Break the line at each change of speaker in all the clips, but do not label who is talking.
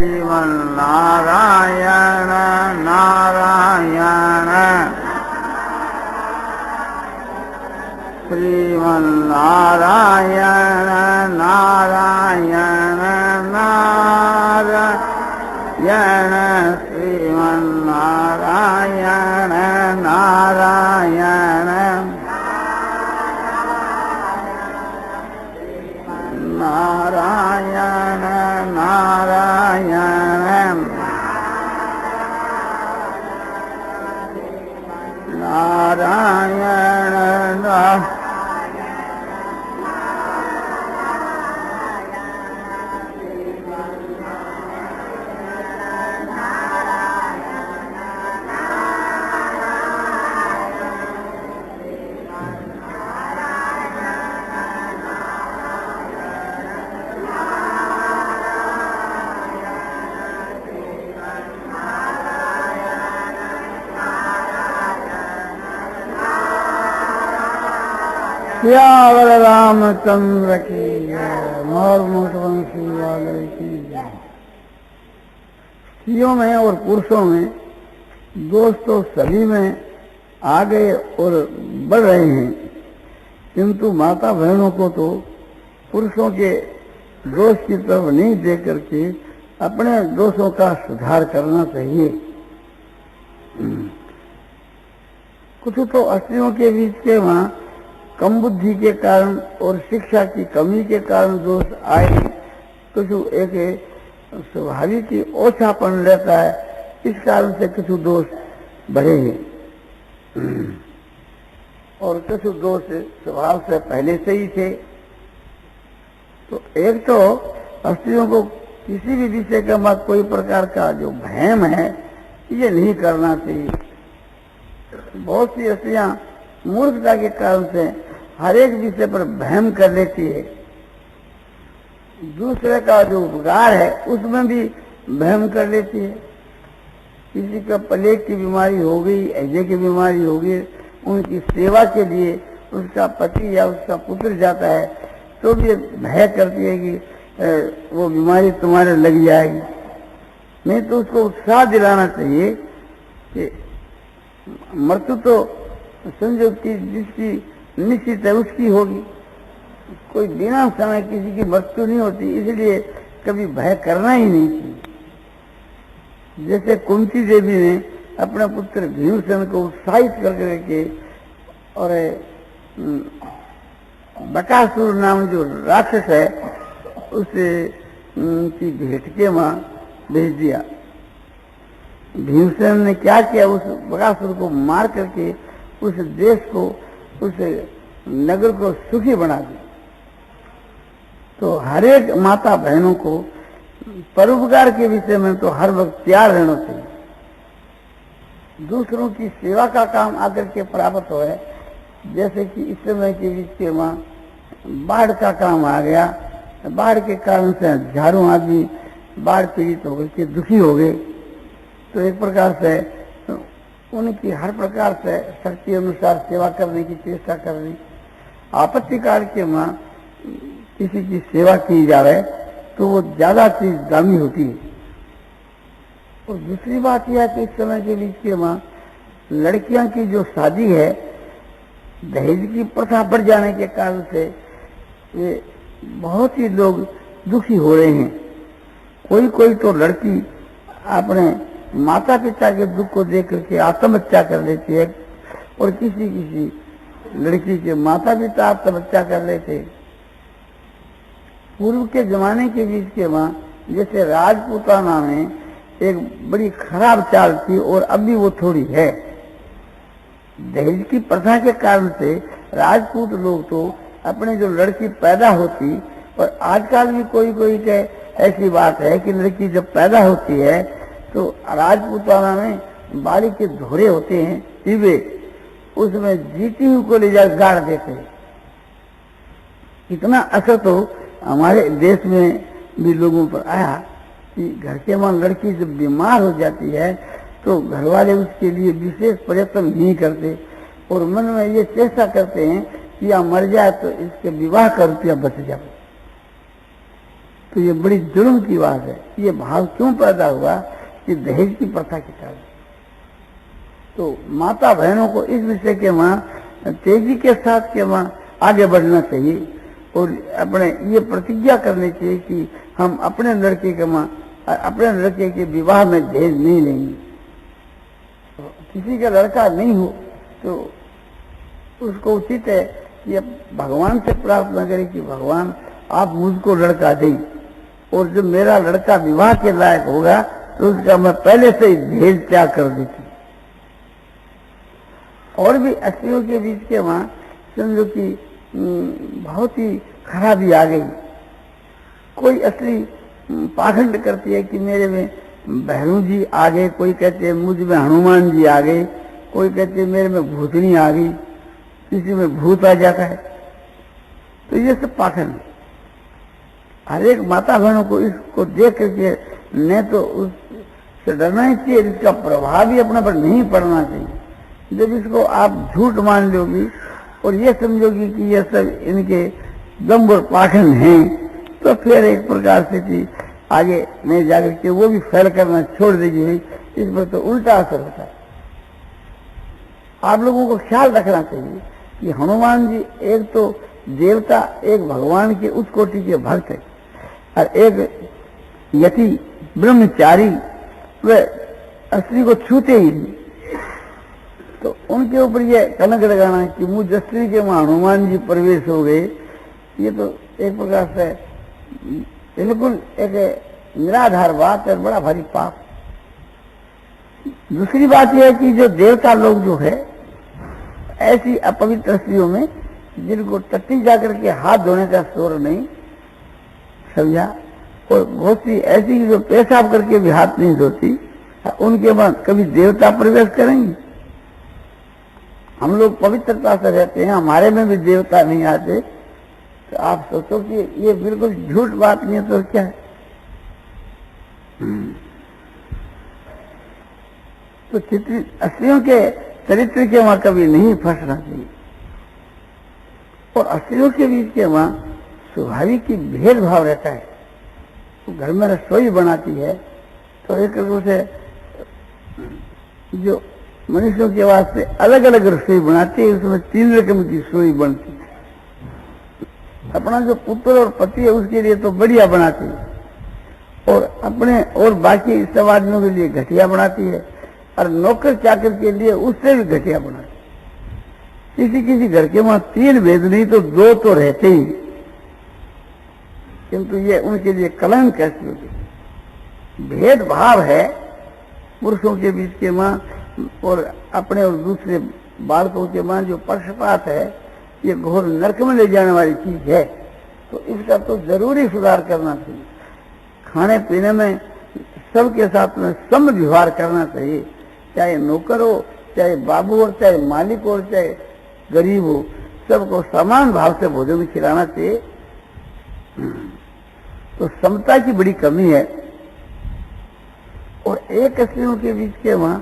श्रीमन्नारायण नारायण श्रीमन्नारायण नारायण नारायण श्रीमन्नारायण नारायण नारायण नारायण नारायण सियावर रामचंद्र की जय। मोर मुखवंशी वाले की जय। स्त्रियों में और पुरुषों में दोष तो सभी में आ गए और बढ़ रहे हैं, किंतु माता बहनों को तो पुरुषों के दोष की तरफ नहीं देख करके अपने दोषों का सुधार करना चाहिए। कुछ तो स्त्रियों के बीच के वहाँ कम बुद्धि के कारण और शिक्षा की कमी के कारण दोष आए, कुछ एक स्वाभाविक ही ओछापन रहता है, इस कारण से कुछ दोष बढ़े हैं और कुछ दोष स्वभाव से पहले से ही थे। तो एक तो स्त्रियों को किसी भी विषय का मत कोई प्रकार का जो भ्रम है ये नहीं करना चाहिए। बहुत सी स्त्रियां मूर्खता के कारण से हर एक विषय पर भ्रम कर लेती है। दूसरे का जो उपकार है उसमें भी भ्रम कर लेती है। किसी का प्लेग की बीमारी हो गई, हैजे की बीमारी हो गई, उनकी सेवा के लिए उसका पति या उसका पुत्र जाता है तो भी भय करती है कि वो बीमारी तुम्हारे लग जाएगी। नहीं तो उसको उत्साह दिलाना चाहिए कि मृत्यु तो संयोग की जिसकी निश्चित है उसकी होगी, कोई बिना समय किसी की मृत्यु नहीं होती, इसलिए कभी भय करना ही नहीं चाहिए। जैसे कुंती देवी ने अपना पुत्र भीमसेन को उत्साहित करके और बकासुर नाम जो राक्षस है उसे की भेंट के वहां भेज दिया। भीमसेन ने क्या किया, उस बकासुर को मार करके उस देश को, उस नगर को सुखी बना दिया। तो हर एक माता बहनों को परोपकार के विषय में तो हर वक्त तैयार रहना चाहिए। दूसरों की सेवा का काम आकर के प्राप्त हो है, जैसे कि इस समय के बीच के वहां बाढ़ का काम आ गया, बाढ़ के कारण से हजारों आदमी बाढ़ पीड़ित हो गए के दुखी हो गए, तो एक प्रकार से उनकी हर प्रकार से शक्ति अनुसार सेवा करने की चेष्टा करनी। आपत्ति काल के वहां किसी की सेवा की जाए तो वो ज्यादा चीज दामी होती है। और दूसरी बात यह है कि इस समय के बीच के वहां लड़कियां की जो शादी है, दहेज की प्रथा बढ़ जाने के कारण से ये बहुत ही लोग दुखी हो रहे हैं। कोई कोई तो लड़की अपने माता पिता के दुख को देख करके आत्महत्या कर लेती है, और किसी किसी लड़की के माता पिता आत्महत्या कर लेते। पूर्व के जमाने के बीच के वहां जैसे राजपूताना में एक बड़ी खराब चाल थी, और अभी वो थोड़ी है। दहेज की प्रथा के कारण से राजपूत लोग तो अपने जो लड़की पैदा होती, और आजकल भी कोई कोई के ऐसी बात है कि लड़की जब पैदा होती है तो राजपूताना में बाड़ी के धोरे होते हैं टीबे, उसमें जीती हुई को ले जा गाड़ देते हैं। इतना असर तो हमारे देश में भी लोगों पर आया कि घर के वहां लड़की जब बीमार हो जाती है तो घर वाले उसके लिए विशेष प्रयत्न नहीं करते, और मन में ये चेष्टा करते हैं कि या मर जाए तो इसके विवाह का रुपया बच जाए। तो ये बड़ी जुर्म की बात है। ये भाव क्यों पैदा हुआ कि दहेज की प्रथा के कारण। तो माता बहनों को इस विषय के वहां तेजी के साथ के वहां आगे बढ़ना चाहिए और अपने ये प्रतिज्ञा करनी चाहिए कि हम अपने लड़के के वहां अपने लड़के के विवाह में दहेज नहीं लेंगे। तो किसी का लड़का नहीं हो तो उसको उचित है कि भगवान से प्रार्थना करें कि भगवान आप मुझको लड़का दें और जब मेरा लड़का विवाह के लायक होगा तो उसका मैं पहले से ही दहेज त्याग कर देती। और भी स्त्रियों के बीच के वहां समझो कि बहुत ही खराबी आ गई। कोई स्त्री पाखंड करती है कि मेरे में भैरू जी आ गए, कोई कहते हैं मुझ में हनुमान जी आ गए, कोई कहते हैं मेरे में भूतनी आ गई, किसी में भूत आ जाता है। तो ये सब पाखंड। हर एक माता बहनों को इसको देख करके न तो उससे डरना ही चाहिए, इसका प्रभाव भी अपने पर नहीं पड़ना चाहिए। जब इसको आप झूठ मान लोगी और ये समझोगी कि ये सब इनके दम और पाखंड हैं, तो फिर एक प्रकार से कि आगे नहीं जाकर के वो भी फैल करना छोड़ देगी। नहीं, इस पर तो उल्टा असर होता है। आप लोगों को ख्याल रखना चाहिए कि हनुमान जी एक तो देवता, एक भगवान के उच्च कोटि के भक्त है और एक यति ब्रह्मचारी, वे स्त्री को छूते ही नहीं। तो उनके ऊपर ये कलंक लगाना कि मुझ स्त्री के वहां हनुमान जी प्रवेश हो गए, ये तो एक प्रकार से बिल्कुल एक निराधार बात है, बड़ा भारी पाप। दूसरी बात यह है कि जो देवता लोग जो है ऐसी अपवित्र स्त्रियों में जिनको टट्टी जाकर के हाथ धोने का शोर नहीं समझा, और बहुत सी ऐसी जो पेशाब करके भी हाथ नहीं धोती, उनके बाद कभी देवता प्रवेश करेंगे। हम लोग पवित्रता से रहते हैं, हमारे में भी देवता नहीं आते, तो आप सोचो कि ये बिल्कुल झूठ बात नहीं है तो क्या है। तो स्त्रियों के चरित्र के वहां कभी नहीं फंसना चाहिए। और स्त्रियों के बीच के वहां स्वाभाविक की भेदभाव रहता है। तो घर में रसोई बनाती है तो एक रूप से जो मनुष्यों के वास्ते अलग अलग रसोई बनाती है, उसमें 3 रकम की रसोई बनती है। अपना जो पुत्र और पति है उसके लिए तो बढ़िया बनाती है, और अपने और बाकी सब आदमियों के लिए घटिया बनाती है, और नौकर चाकर के लिए उससे भी घटिया बनाती है। किसी किसी घर के वहां 3 भेद नहीं तो 2 तो रहते ही, किंतु ये उनके लिए कलंक कैसी होगी। भेदभाव है पुरुषों के बीच के वहां और अपने और दूसरे बालकों के वहां जो पक्षपात है, ये घोर नरक में ले जाने वाली चीज है। तो इसका तो जरूरी सुधार करना चाहिए। खाने पीने में सबके साथ में सम व्यवहार करना चाहिए, चाहे नौकर हो, चाहे बाबू हो, चाहे मालिक हो, चाहे गरीब हो, सबको समान भाव से भोजन खिलाना चाहिए। तो समता की बड़ी कमी है। और एक स्त्रियों के बीच के वहां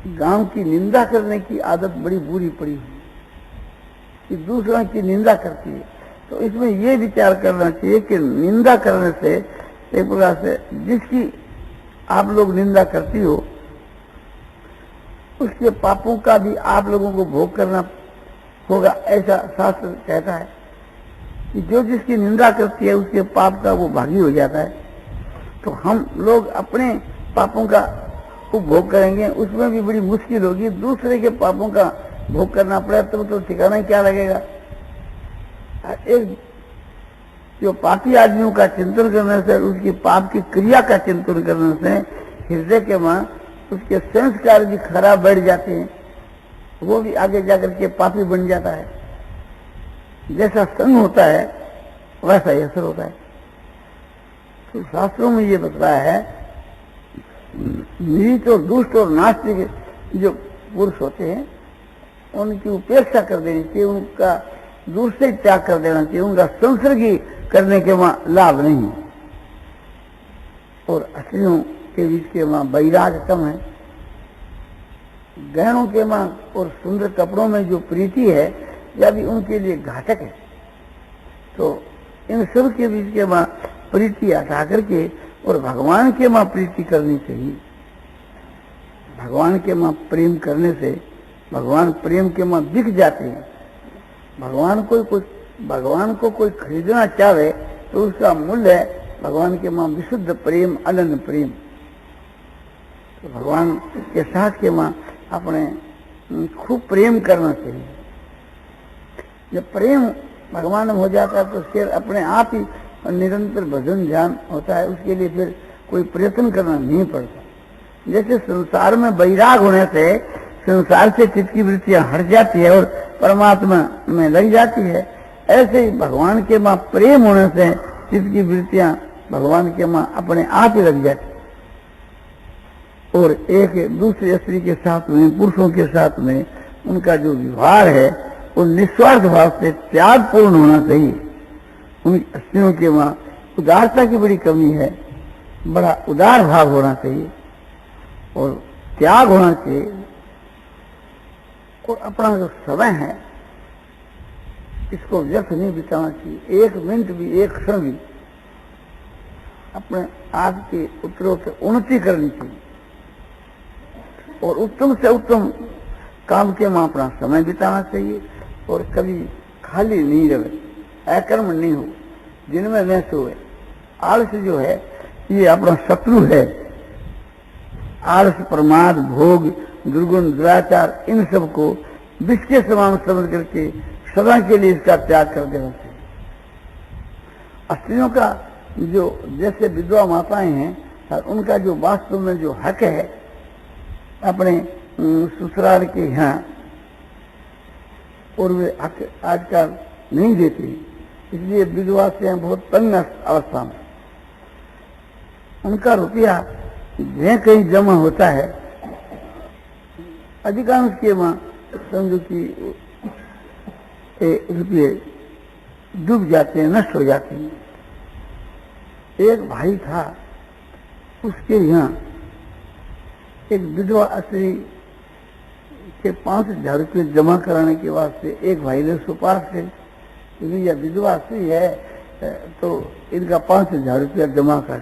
गांव की निंदा करने की आदत बड़ी बुरी पड़ी हुई कि दूसरों की निंदा करती है। तो इसमें यह विचार करना चाहिए कि निंदा करने से एक प्रकार से जिसकी आप लोग निंदा करती हो उसके पापों का भी आप लोगों को भोग करना होगा, ऐसा शास्त्र कहता है कि जो जिसकी निंदा करती है उसके पाप का वो भागी हो जाता है। तो हम लोग अपने पापों का भोग करेंगे, उसमें भी बड़ी मुश्किल होगी। दूसरे के पापों का भोग करना पड़े तो ठिकाना ही क्या लगेगा। एक जो पापी आदमियों का चिंतन करने से, उसकी पाप की क्रिया का चिंतन करने से हृदय के वहां उसके संस्कार भी खराब बढ़ जाते हैं, वो भी आगे जाकर के पापी बन जाता है। जैसा संग होता है वैसा ही असर होता है। तो शास्त्रों में ये बताया है नीच और दुष्ट और नास्तिक जो पुरुष होते हैं उनकी उपेक्षा कर देनी चाहिए, उनका दूर से त्याग कर देना चाहिए, उनका संसर्गी करने के वहां लाभ नहीं है। और स्त्रियों के बीच के वहां वैराग्य कम है। गहनों के वहां और सुंदर कपड़ों में जो प्रीति है यह भी उनके लिए घातक है। तो इन सब के बीच के माँ प्रीति हटा करके और भगवान के माँ प्रीति करनी चाहिए। भगवान के माँ प्रेम करने से भगवान प्रेम के माँ दिख जाते हैं। भगवान को कोई खरीदना चाहे तो उसका मूल्य है भगवान के माँ विशुद्ध प्रेम, अनन्य प्रेम। तो भगवान के साथ के माँ अपने खूब प्रेम करना चाहिए। जब प्रेम भगवान में हो जाता है तो फिर अपने आप ही निरंतर भजन ध्यान होता है, उसके लिए फिर कोई प्रयत्न करना नहीं पड़ता। जैसे संसार में वैराग होने से संसार से चित्त की वृत्तियां हट जाती है और परमात्मा में लग जाती है, ऐसे ही भगवान के माँ प्रेम होने से चित्त की वृत्तियां भगवान के माँ अपने आप ही लग जाती और एक दूसरे स्त्री के साथ में, पुरुषों के साथ में उनका जो व्यवहार है वो निस्वार्थ भाव से त्यागपूर्ण होना चाहिए। उन स्त्रियों के वहां उदारता की बड़ी कमी है, बड़ा उदार भाव होना चाहिए और त्याग होना चाहिए। और अपना जो समय है इसको व्यर्थ नहीं बिताना चाहिए। एक मिनट भी, एक क्षण भी अपने आप के उत्तरों की उन्नति करनी चाहिए और उत्तम से उत्तम काम के वहां अपना समय बिताना चाहिए और कभी खाली नहीं रहे, अकर्म नहीं हो, जिनमें न सोए। आलस जो है ये अपना शत्रु है। आलस, प्रमाद, भोग, दुर्गुण, दुराचार, इन सब को विष के समान समझ करके सदा के लिए इसका त्याग कर देना चाहिए। स्त्रियों का जो जैसे विधवा माताएं हैं उनका जो वास्तव में जो हक है अपने ससुराल के यहाँ, और वे हक आजकल नहीं देती, इसलिए विधवा से बहुत तंग अवस्था में। उनका रुपया जहाँ कहीं जमा होता है, अधिकांश के वहाँ समझो कि रुपये डूब जाते हैं, नष्ट हो जाते हैं। एक भाई था, उसके यहाँ एक विधवा स्त्री के 5,000 रुपये जमा कराने के वास्ते एक भाई ने सुपारिश की, यह विधवा स्त्री है तो इनका 5,000 रुपया जमा कर,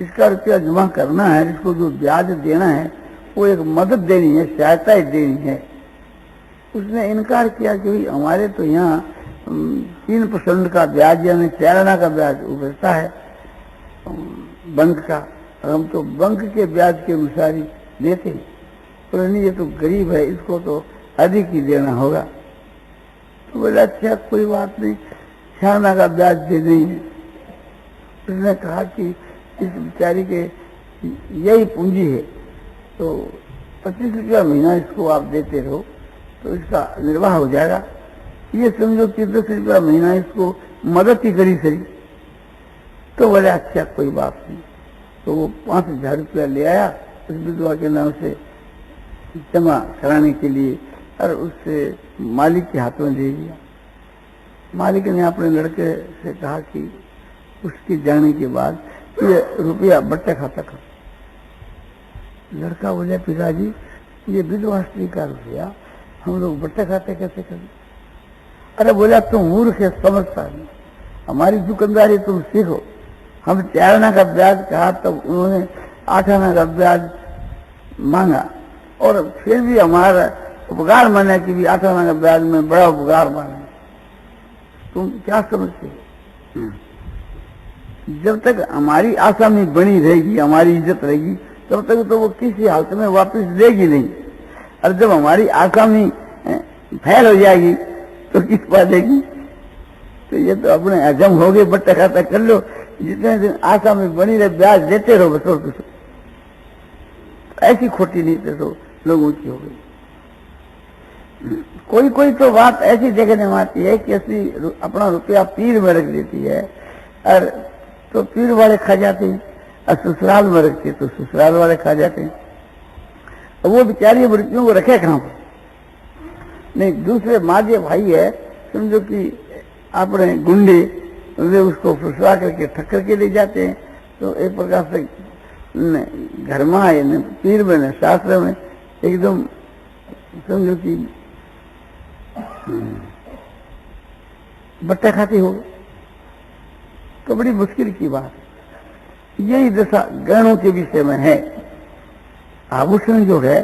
इसका रुपया जमा करना है, इसको जो ब्याज देना है वो एक मदद देनी है, सहायता देनी है। उसने इनकार किया कि हमारे तो यहाँ 3% का ब्याज यानी 4 आना का ब्याज उभरता है बैंक का, और हम तो बैंक के ब्याज के अनुसार ही देते हैं, तो नहीं ये तो गरीब है, इसको तो अधिक ही देना होगा। तो बोला अच्छा कोई बात नहीं, 4 आना का ब्याज दे देंगे। उसने कहा कि इस बेचारी के यही पूंजी है तो 25 रुपया महीना इसको आप देते रहो तो इसका निर्वाह हो जाएगा। ये समझो कि 10 रुपया महीना इसको मदद ही करी सही। तो बोले अच्छा कोई बात नहीं। तो वो 5,000 रुपया ले आया उस विधवा के नाम से जमा कराने के लिए और उससे मालिक के हाथ में दे दिया। मालिक ने अपने लड़के से कहा कि उसके जाने के बाद ये रुपया बट्टे खाता कर। लड़का बोले पिताजी ये विधवा स्त्री का रुपया हम लोग बट्टे खाते कैसे करें? अरे बोला तुम मूर्ख है, समझता नहीं, हमारी दुकानदारी तुम सीखो। हम 4 आना का ब्याज कहा तब उन्होंने 8 आना का ब्याज मांगा और फिर भी हमारा उपकार माना कि भी 8 आना का ब्याज में बड़ा उपकार माना। तुम क्या समझते हो? जब तक हमारी आसामी बनी रहेगी, हमारी इज्जत रहेगी, तब तक तो वो किसी हालत में वापस देगी नहीं। और जब हमारी आसामी फैल हो जाएगी तो किस पा देगी? तो ये तो अपने हजम हो गए, बट्टा खाता कर लो, जितने दिन आसामी बनी रहे ब्याज देते रहो बस। और ऐसी खोटी नीति तो लोगों की हो गई। कोई कोई तो बात ऐसी देखने में आती है कि ऐसी अपना रुपया पीर में रख देती है और तो पीर वाले खा जाते हैं, और ससुराल में रखते तो ससुराल वाले खा जाते हैं। वो बेचारी वृत्तियों को रखे कहाँ पर? नहीं, दूसरे माजे भाई है समझो कि अपने गुंडे वे उसको फुसला करके ठक्कर के ले जाते हैं। तो एक प्रकार से घर में आए न पीर में न शास्त्र में एकदम समझो कि बट्टा खाती हो। तो बड़ी मुश्किल की बात है। यही दशा गहनों के विषय में है। आभूषण जो है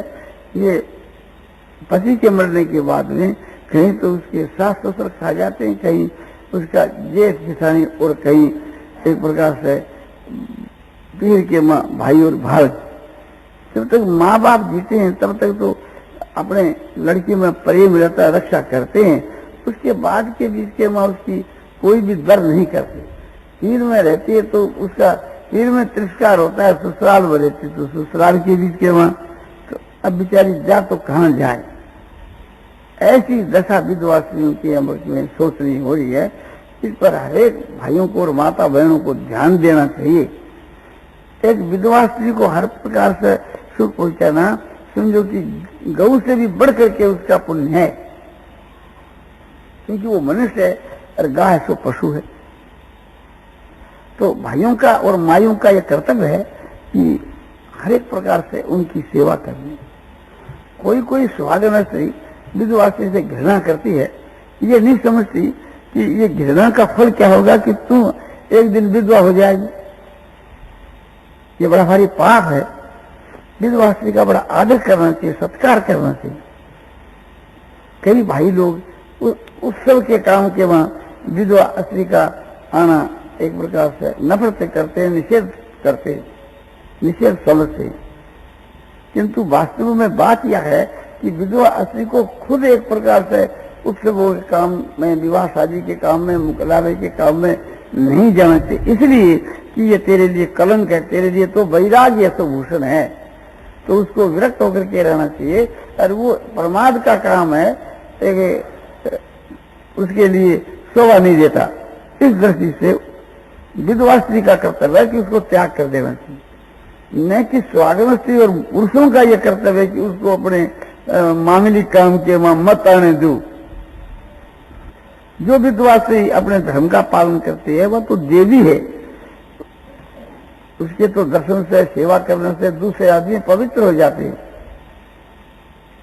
ये पति के मरने के बाद में कहीं तो उसके सास ससुर खा जाते हैं, कहीं उसका जेठ जिठानी, और कहीं एक प्रकार से पीर के माँ भाई और भाई। जब तक माँ बाप जीते हैं तब तक तो अपने लड़की में प्रेम रहता है, रक्षा करते हैं। उसके बाद के बीच के माँ उसकी कोई भी दर्द नहीं करते। पीर में रहती है तो उसका पीर में तिरस्कार होता है, ससुराल में रहती तो ससुराल के बीच के माँ तो अब बेचारी जा तो कहाँ जाए। ऐसी दशा विधवा स्त्रियों की अमृत में सोचनी हो रही है। इस पर हरेक भाइयों को और माता बहनों को ध्यान देना चाहिए। एक विधवा स्त्री को हर प्रकार से सुख पहुंचाना समझो कि गौ से भी बढ़ करके उसका पुण्य है, क्योंकि वो मनुष्य है और गाय सो पशु है। तो भाइयों का और माइयों का यह कर्तव्य है कि हर एक प्रकार से उनकी सेवा करनी। कोई कोई सुहागन स्त्री विधवा स्त्री से घृणा करती है, ये नहीं समझती कि ये घृणा का फल क्या होगा कि तू एक दिन विधवा हो जाएगी। ये बड़ा भारी पाप है। विधवा स्त्री का बड़ा आदर करना चाहिए, सत्कार करना चाहिए। कई भाई लोग उत्सव के काम के वहां विधवा स्त्री का आना एक प्रकार से नफरत करते हैं, निषेध करते हैं, निषेध समझते हैं। किंतु वास्तव में बात यह है कि विधवा स्त्री को खुद एक प्रकार से उत्सवों के काम में, विवाह शादी के काम में, मुकलावे के काम में नहीं जाना चाहिए, इसलिए कि ये तेरे लिए कलंक है, तेरे लिए तो वैराग्य तो भूषण है। तो उसको विरक्त होकर के रहना चाहिए। और वो प्रमाद का काम है, उसके लिए शोभा नहीं देता। इस दृष्टि से विधवा स्त्री का कर्तव्य है कि उसको त्याग कर देना चाहिए, न कि स्वागत स्त्री और पुरुषों का यह कर्तव्य है कि उसको अपने मांगलिक काम के वहां मत आने दो। जो विधवा स्त्री अपने धर्म का पालन करती है वह तो देवी है। उसके तो दर्शन से, सेवा करने से दूसरे आदमी पवित्र हो जाते हैं।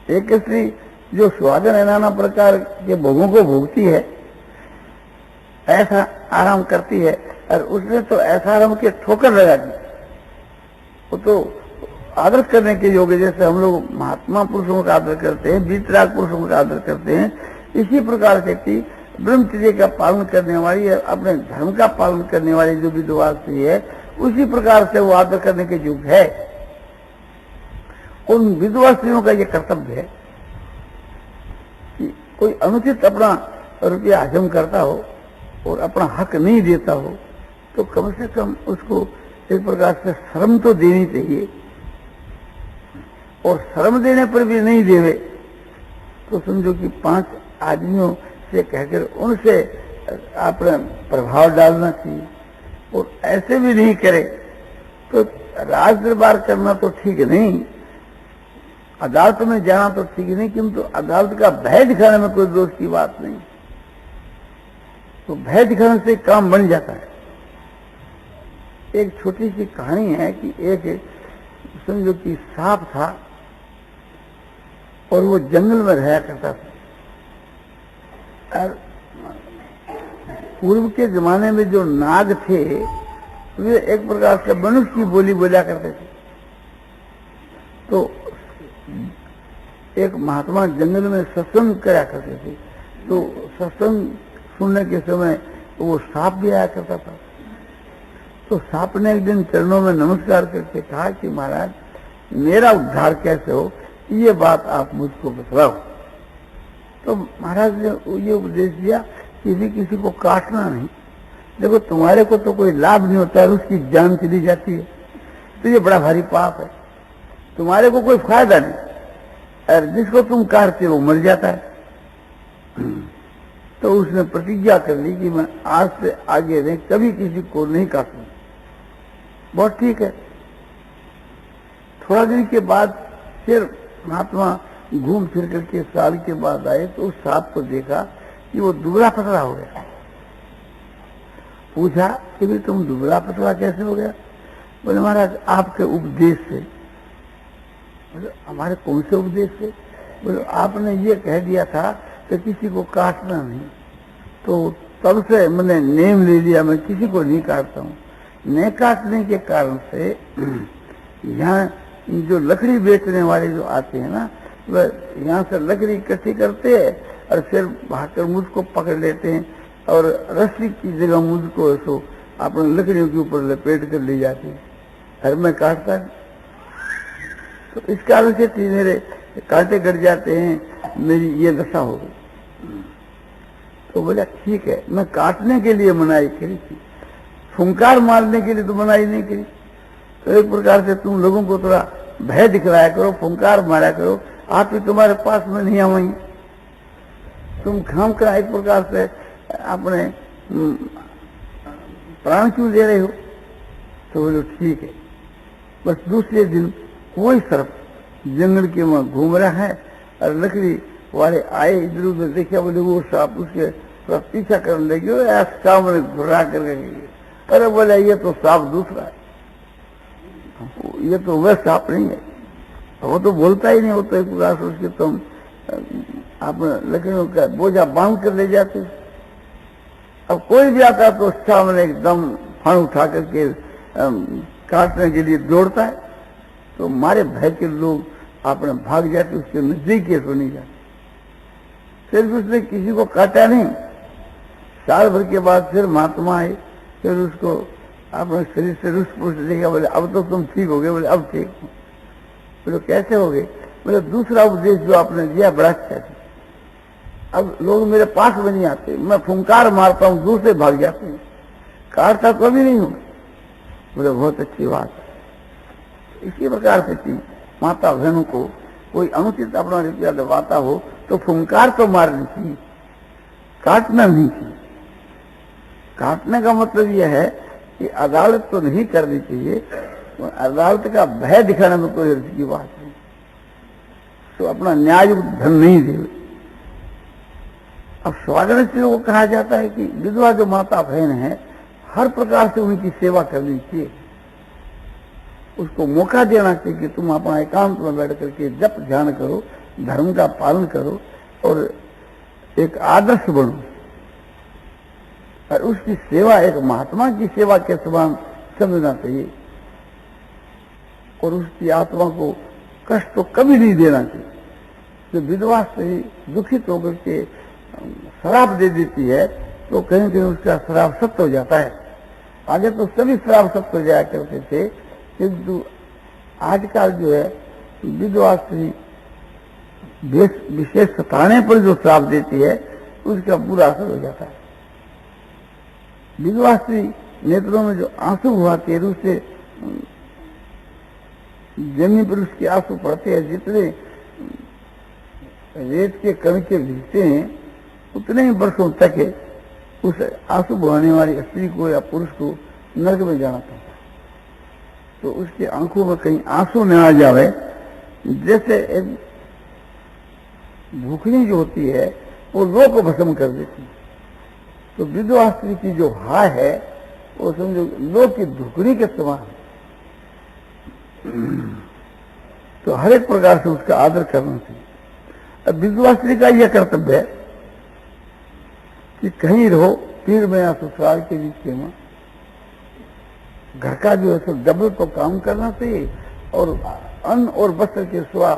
एक स्त्री जो स्वादन है नाना प्रकार के भोगों को भोगती है, ऐसा आराम करती है, और उसने तो ऐसा आराम के ठोकर लगा दी, वो तो आदर करने के योग्य। जैसे हम लोग महात्मा पुरुषों का आदर करते हैं, वीतराग पुरुषों का आदर करते हैं, इसी प्रकार से ब्रह्मचर्य का पालन करने वाली, अपने धर्म का पालन करने वाली जो विधवा स्त्री है, उसी प्रकार से वो आदर करने के योग्य है। उन विधवा स्त्रियों का ये कर्तव्य है कि कोई अनुचित अपना रुपया हजम करता हो और अपना हक नहीं देता हो तो कम से कम उसको एक प्रकार से शर्म तो देनी चाहिए। और शर्म देने पर भी नहीं देवे तो समझो कि 5 आदमियों से कहकर उनसे अपना प्रभाव डालना चाहिए। और ऐसे भी नहीं करे तो राज दरबार करना तो ठीक नहीं, अदालत में जाना तो ठीक नहीं, किंतु अदालत का भय दिखाने में कोई दोष की बात नहीं। तो भय दिखाने से काम बन जाता है। एक छोटी सी कहानी है कि एक समझो कि सांप था और वो जंगल में रहा करता था। और पूर्व के जमाने में जो नाग थे वे एक प्रकार से मनुष्य की बोली बोला करते थे। तो एक महात्मा जंगल में सत्संग करा करते थे, तो सत्संग सुनने के समय वो सांप भी आया करता था। तो सांप ने एक दिन चरणों में नमस्कार करके कहा कि महाराज मेरा उद्धार कैसे हो, ये बात आप मुझको बतलाओ। तो महाराज ने ये उपदेश दिया कि भी किसी को काटना नहीं। देखो तुम्हारे को तो कोई लाभ नहीं होता है, उसकी जान चली जाती है, तो ये बड़ा भारी पाप है। तुम्हारे को कोई फायदा नहीं, और जिसको तुम काटते हो मर जाता है। तो उसने प्रतिज्ञा कर ली कि मैं आज से आगे नहीं कभी किसी को नहीं काटूंगा। बहुत ठीक है। थोड़ा दिन के बाद फिर महात्मा घूम फिर करके साल के बाद आए तो उस सांप को देखा कि वो दुबला पतला हो गया। पूछा कि भी तुम दुबला पतला कैसे हो गया? बोले महाराज आपके उपदेश से। बोले हमारे कौन से उपदेश से? बोले आपने ये कह दिया था कि किसी को काटना नहीं, तो तब से मैंने नेम ले लिया, मैं किसी को नहीं काटता हूँ। न काटने के कारण से यहाँ जो लकड़ी बेचने वाले जो आते हैं ना, वह यहाँ से लकड़ी इकट्ठी करते हैं और फिर भागकर मुझको पकड़ लेते हैं और रस्सी की जगह मुझको ऐसो अपने लकड़ियों के ऊपर लपेट कर ले जाते हैं। हर में काटता है तो इस कारण से मेरे कांटे कट जाते हैं, मेरी ये दशा हो गई। तो बोला ठीक है, मैं काटने के लिए मनाही करी थी, फुंकार मारने के लिए तो मनाही नहीं करी। तो एक प्रकार से तुम लोगों को थोड़ा भय दिखलाया करो, फुंकार मारा करो, आप ही तुम्हारे पास में नहीं आवेंगे, तुम खाम का एक प्रकार से अपने प्राण क्यों दे रहे हो। तो बोलो ठीक है। बस दूसरे दिन कोई सर्प जंगल के में घूम रहा है और लकड़ी वाले आए, इधर उधर देखा, बोले वो सांप उसके पीछा करने लगे, सामने घुरा करके गए। अरे बोले ये तो सांप दूसरा है, ये तो वह सांप नहीं है। वो तो बोलता ही नहीं, होता एक प्रकार से उसके तुम अपने लकड़ियों का बोझा बांध कर ले जाते। अब कोई भी आता तो सामने एकदम फण उठा करके काटने के लिए दौड़ता है। तो मारे भय के लोग अपने भाग जाते, उसके नजदीक के तो नहीं जाते। फिर भी उसने किसी को काटा नहीं। साल भर के बाद फिर महात्मा आए, फिर उसको अपने शरीर से रुष्ट पुष्ट देखा, बोले अब तो तुम ठीक हो गए। बोले अब ठीक हो। बोले कैसे हो गए। बोले दूसरा उपदेश जो आपने दिया बड़ा अच्छा था, अब लोग मेरे पास में नहीं आते, मैं फुंकार मारता हूँ, दूर से भाग जाते हैं, काटता कभी नहीं हूं। बोले बहुत अच्छी बात है। इसी प्रकार से कि माता बहनों को कोई अनुचित अपना रुपया दबाता हो तो फुंकार तो मारनी चाहिए, काटना नहीं चाहिए। काटने का मतलब यह है कि अदालत तो नहीं करनी चाहिए, तो अदालत का भय दिखाने में कोई अर्थ की बात नहीं। तो अपना न्याय धन नहीं दे। अब स्वागत को कहा जाता है कि विधवा जो माता बहन है, हर प्रकार से उनकी सेवा करनी चाहिए, उसको मौका देना चाहिए कि तुम अपना एकांत में बैठ करके जप ध्यान करो, धर्म का पालन करो और एक आदर्श बनो। और उसकी सेवा एक महात्मा की सेवा के समान समझना चाहिए और उसकी आत्मा को कष्ट तो कभी नहीं देना चाहिए। जो विधवा से दुखित होकर के शराब दे देती है तो कहीं कहीं उसका शराब सत्य हो जाता है। आगे तो सभी शराब सत्य हो जाया करते थे, किंतु आजकल जो है विधवा स्त्री विशेष सताने पर जो श्राप देती है उसका बुरा असर हो जाता है। विधवा स्त्री नेत्रों में जो आंसू हुआते हैं उससे जमीन पर उसके आंसू पड़ते हैं, जितने रेत के कणके भीगते हैं उतने ही वर्षों तक है उस आंसू बहाने वाली स्त्री को या पुरुष को नरक में जाना पड़ता है। तो उसकी आंखों में कहीं आंसू न आ जावे, जैसे एक भूखनी जो होती है वो लोह को भस्म कर देती है। तो विधवा स्त्री की जो हाय है वो समझो लोह की धुकड़ी के समान। तो हर एक प्रकार से उसका आदर करना चाहिए। अब विधवा स्त्री का यह कर्तव्य है कि कहीं रहो, पीर में या ससुराल के बीच में घर का जो है सो डबल तो काम करना चाहिए और अन्न और वस्त्र के सिवा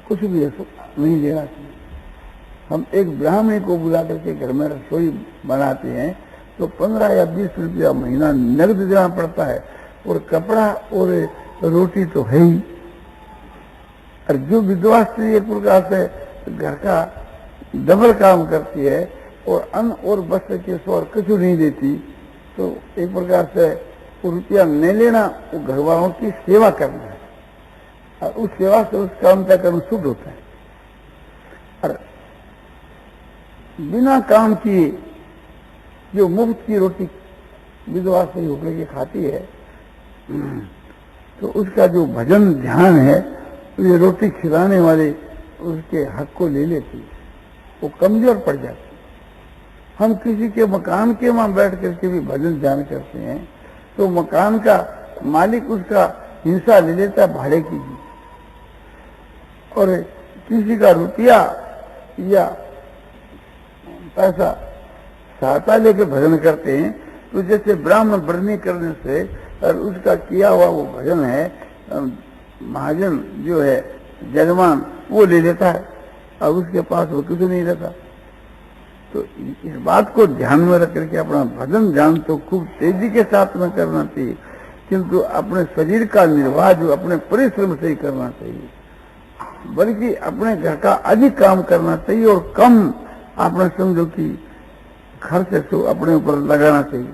कुछ भी ऐसा नहीं लेना चाहिए। हम एक ब्राह्मणी को बुला करके घर में रसोई बनाते हैं तो 15 या 20 रुपया महीना नकद देना पड़ता है और कपड़ा और रोटी तो है ही। और जो विधवा स्त्री एक प्रकार से घर का डबल काम करती है और अन्न और वस्त्र के सिवा कुछ नहीं देती, तो एक प्रकार से वो रुपया नहीं लेना, वो घर वालों की सेवा करना है और उस सेवा से उस काम का कर्म शुद्ध होता है। और बिना काम किए जो मुफ्त की रोटी विधवा से होकर के खाती है तो उसका जो भजन ध्यान है ये रोटी खिलाने वाले उसके हक को ले लेती है, वो कमजोर पड़ जाती है। हम किसी के मकान के वहां बैठ करके भी भजन ध्यान करते हैं तो मकान का मालिक उसका हिस्सा ले लेता है भाड़े की, और किसी का रुपया या पैसा सहायता लेकर भजन करते हैं, तो जैसे ब्राह्मण वरनी करने से और उसका किया हुआ वो भजन है, महाजन जो है जजमान वो ले लेता है और उसके पास वो कुछ नहीं रहता। तो इस बात को ध्यान में रख करके अपना भजन ध्यान तो खूब तेजी के साथ में करना चाहिए, किंतु अपने शरीर का निर्वाह जो अपने परिश्रम से ही करना चाहिए, बल्कि अपने घर का अधिक काम करना चाहिए और कम अपने समझो कि खर्च तो अपने ऊपर लगाना चाहिए।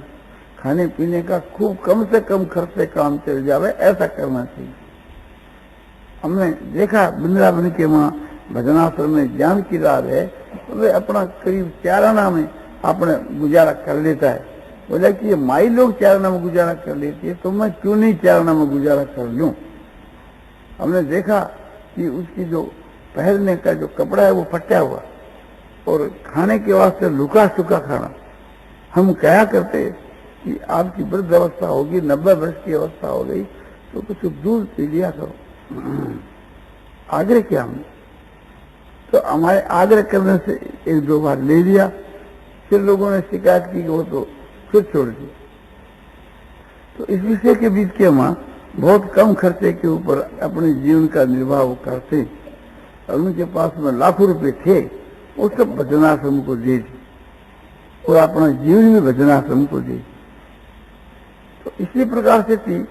खाने पीने का खूब कम से कम खर्च से काम चल जावे, ऐसा करना चाहिए। हमने देखा वृंदावन के वहाँ भजनाश्रम में ज्ञान की रात है, तो वे अपना करीब 4 आना में अपने गुजारा कर लेता है। बोला कि ये माई लोग 4 आना में गुजारा कर लेती है, तो मैं क्यों नहीं 4 आना में गुजारा कर लूं। हमने देखा कि उसकी जो पहनने का जो कपड़ा है वो फटा हुआ और खाने के वास्ते लुका सुखा खाना। हम क्या करते कि आपकी वृद्ध अवस्था होगी, 90 वर्ष की अवस्था हो गई, तो कुछ दूध पी लिया करो। आग्रह किया हमने, तो हमारे आग्रह करने से 1-2 बार ले लिया, फिर लोगों ने शिकायत की कि वो तो फिर छोड़ दिया। तो इस विषय के बीच के माँ बहुत कम खर्चे के ऊपर अपने जीवन का निर्वाह करते और उनके पास में लाखों रुपए थे, वो सब भजनाश्रम को दे दी और अपना जीवन भी भजनाश्रम को दे दी। तो इसी प्रकार से थी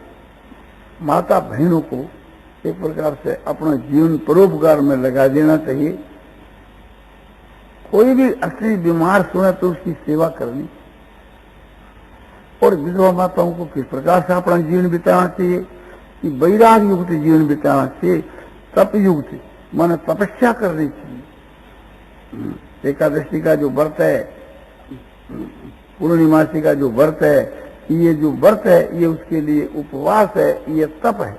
माता बहनों को एक प्रकार से अपना जीवन परोपकार में लगा देना चाहिए। कोई भी असली बीमार सुने तो उसकी सेवा करनी, और विधवा माताओं को किस प्रकार से अपना जीवन बिताना चाहिए कि वैराग युक्त जीवन बिताना चाहिए, तप युक्त माने तपस्या करनी चाहिए। एकादशी का जो व्रत है, पूर्णिमासी का जो व्रत है, ये जो व्रत है ये उसके लिए उपवास है, ये तप है।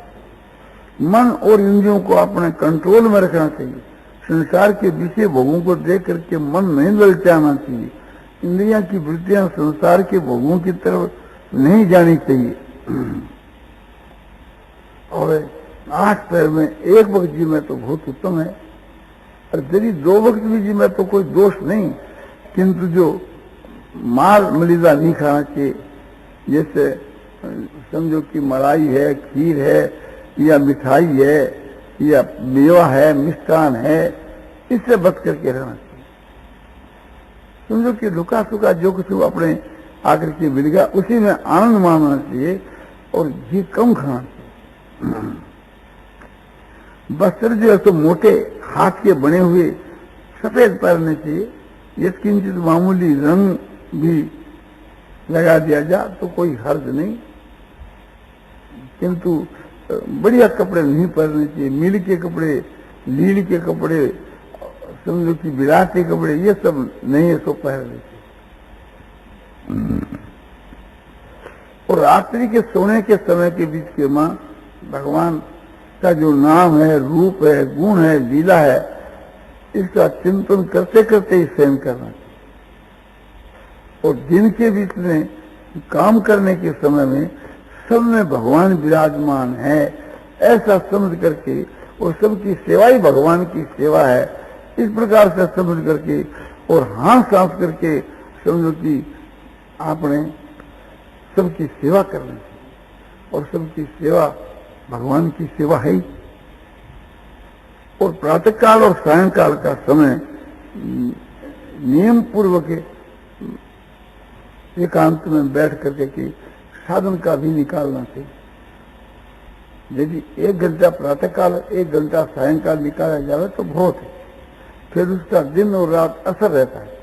मन और इंद्रियों को अपने कंट्रोल में रखना चाहिए। संसार के विषय भोगों को देख करके मन नहीं ललचाना चाहिए। इंद्रियां की वृत्तियां संसार के भोगों की तरफ नहीं जानी चाहिए। और 8 पैर में 1 वक्त जी में तो बहुत उत्तम है, और यदि 2 वक्त भी जी में तो कोई दोष नहीं, किंतु जो माल मलिदा नहीं खाना चाहिए, जैसे समझो कि मलाई है, खीर है, या मिठाई है, या मेवा है, मिष्टान है, इससे बच करके रहना चाहिए। समझो कि लुका सुखा जो कुछ अपने आकर के मिल गया उसी में आनंद मानना चाहिए और घी कम खाना चाहिए। वस्त्र जो है तो मोटे हाथ के बने हुए सफेद पहनने चाहिए, यत्किंचित मामूली रंग भी लगा दिया जा तो कोई हर्ज नहीं, किंतु बढ़िया कपड़े नहीं पहनने चाहिए। मिल के कपड़े, लील के कपड़े, समझो कि विराट के कपड़े, ये सब नहीं इसको पहनने चाहिए। और रात्रि के सोने के समय के बीच के माँ भगवान का जो नाम है, रूप है, गुण है, लीला है, इसका चिंतन करते करते ही शयन करना चाहिए। और दिन के बीच में काम करने के समय में सब में भगवान विराजमान है ऐसा समझ करके, और सबकी सेवा ही भगवान की सेवा है इस प्रकार से समझ करके, और हाथ सांस करके समझो कि आपने सबकी सेवा करनी, और सबकी सेवा भगवान की सेवा है ही। और प्रातःकाल और सायंकाल का समय नियम पूर्वक एकांत में बैठ करके कि साधन का भी निकालना चाहिए। यदि 1 घंटा प्रातःकाल, 1 घंटा सायंकाल निकाला जाए तो बहुत है, फिर उसका दिन और रात असर रहता है।